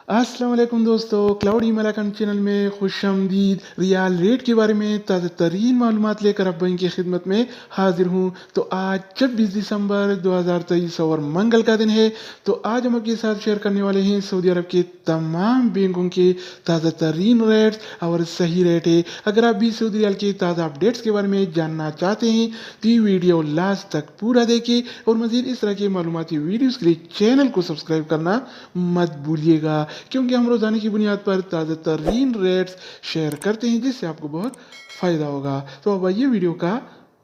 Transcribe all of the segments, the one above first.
अस्सलाम वालेकुम दोस्तों, क्लाउडी मलाकन चैनल में खुशामदीद। रियाल रेट के बारे में ताज़ा तरीन मालूमात लेकर अब की खिदमत में हाजिर हूँ। तो आज 26 दिसंबर 2023 और मंगल का दिन है। तो आज हम आपके साथ शेयर करने वाले हैं सऊदी अरब के तमाम बैंकों के ताज़ा तरीन रेट्स और सही रेट है। अगर आप भी सऊदी रियाल के ताज़ा अपडेट्स के बारे में जानना चाहते हैं तो ये वीडियो लास्ट तक पूरा देखें और मज़ीद इस तरह के मालूमाती वीडियोज़ के लिए चैनल को सब्सक्राइब करना मत भूलिएगा, क्योंकि हम रोजाना की बुनियाद पर ताज़ा तरीन रेट्स शेयर करते हैं जिससे आपको बहुत फ़ायदा होगा। तो अब आइए वीडियो का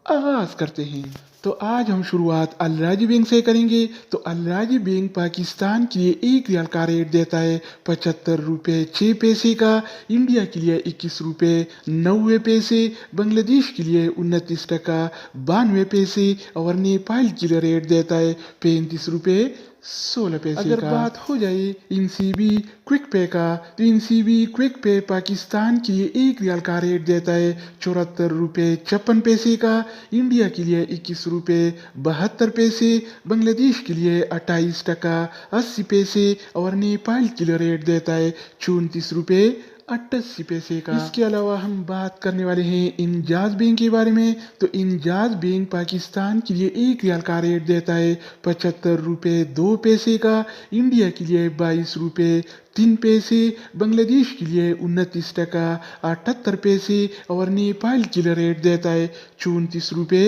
आगाज़ करते हैं। तो आज हम शुरुआत अल राजी बैंक से करेंगे। तो अल राजी बैंक पाकिस्तान के लिए एक रियाल का रेट देता है 75 रुपये 6 पैसे का, इंडिया के लिए 21 रुपये 90 पैसे, बांग्लादेश के लिए 29 टका 92 पैसे और नेपाल के लिए रेट देता है 35 रुपये 16 पैसे अगर का। बात हो जाए इनसीबी क्विक पे का, तो इनसीबी क्विक पे पाकिस्तान के लिए एक रियाल का रेट देता है 74 रुपये 56 पैसे का, इंडिया के लिए 21 रुपये 72 पैसे, बांग्लादेश के लिए 28 टका 80 पैसे और नेपाल के लिए रेट देता है 34 रुपये 88 पैसे का। इसके अलावा हम बात करने वाले हैं इंजाज बैंक के बारे में। तो इंजाज बैंक पाकिस्तान के लिए एक रियाल का रेट देता है 75 रुपये 2 पैसे का, इंडिया के लिए 22 रुपये 3 पैसे, बांग्लादेश के लिए 29 टका 78 पैसे और नेपाल के लिए रेट देता है 34 रुपये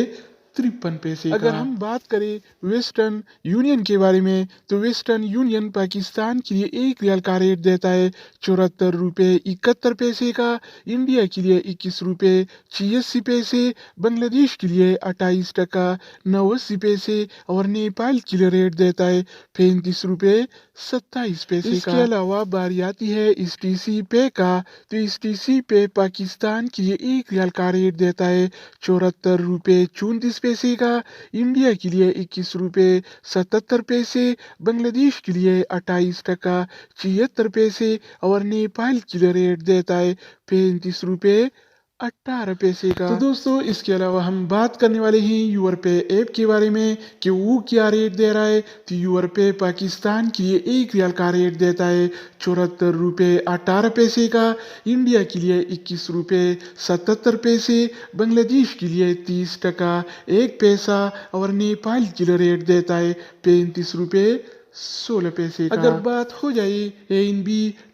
53 पैसे का। अगर हम बात करें वेस्टर्न यूनियन के बारे में, तो वेस्टर्न यूनियन पाकिस्तान के लिए एक रियाल का रेट देता है 74 रुपये 71 पैसे का, इंडिया के लिए 21 रुपये 86 पैसे, बांग्लादेश के लिए 28 टका 89 पैसे और नेपाल के लिए रेट देता है 35 रुपये 27 पैसे का। इसके अलावा बारी आती है STC पे का। तो STC पे पाकिस्तान के लिए एक रियाल का रेट देता है 74 रुपये 34 पैसे का, इंडिया के लिए 21 रुपये 77 पैसे, बांग्लादेश के लिए 28 टका 76 पैसे और नेपाल के लिए रेट देता है 35 रुपये 18 पैसे का। तो दोस्तों इसके अलावा हम बात करने वाले हैं यूर पे ऐप के बारे में कि वो क्या रेट दे रहा है। तो यूर पे पाकिस्तान के लिए एक रियाल का रेट देता है 74 रुपये 18 पैसे का, इंडिया के लिए 21 रुपये 77 पैसे, बांग्लादेश के लिए 30 टका 1 पैसा और नेपाल के लिए रेट देता है 35 रुपये 16 पैसे का। अगर बात हो जाए ANB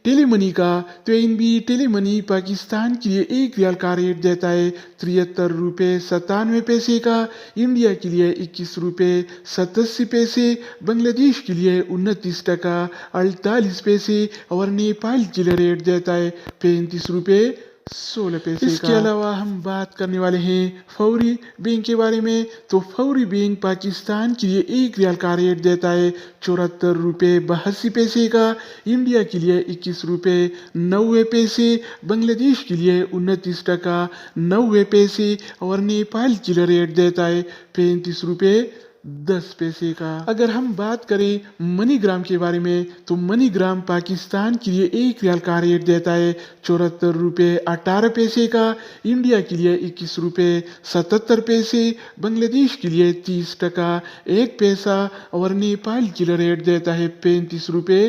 टेलीमनी का, तो ANB टेलीमनी पाकिस्तान के लिए एक रियाल का रेट देता है 73 रुपये 97 पैसे का, इंडिया के लिए 21 रुपये 87 पैसे, बांग्लादेश के लिए 29 टका 48 पैसे और नेपाल के लिए रेट देता है 35 रुपये 16 पैसे का। इसके अलावा हम बात करने वाले हैं फौरी बैंक के बारे में। तो फौरी बैंक पाकिस्तान के लिए एक रियाल का रेट देता है 74 रुपये 82 पैसे का, इंडिया के लिए 21 रुपये 90 पैसे, बांग्लादेश के लिए 29 टका 90 पैसे और नेपाल के लिए रेट देता है 35 रुपये 10 पैसे का। अगर हम बात करें मनीग्राम के बारे में, तो मनीग्राम पाकिस्तान के लिए एक रियाल का रेट देता है 74 रुपये 18 पैसे का, इंडिया के लिए 21 रुपये 77 पैसे, बांग्लादेश के लिए 30 टका 1 पैसा और नेपाल के लिए रेट देता है 35 रुपये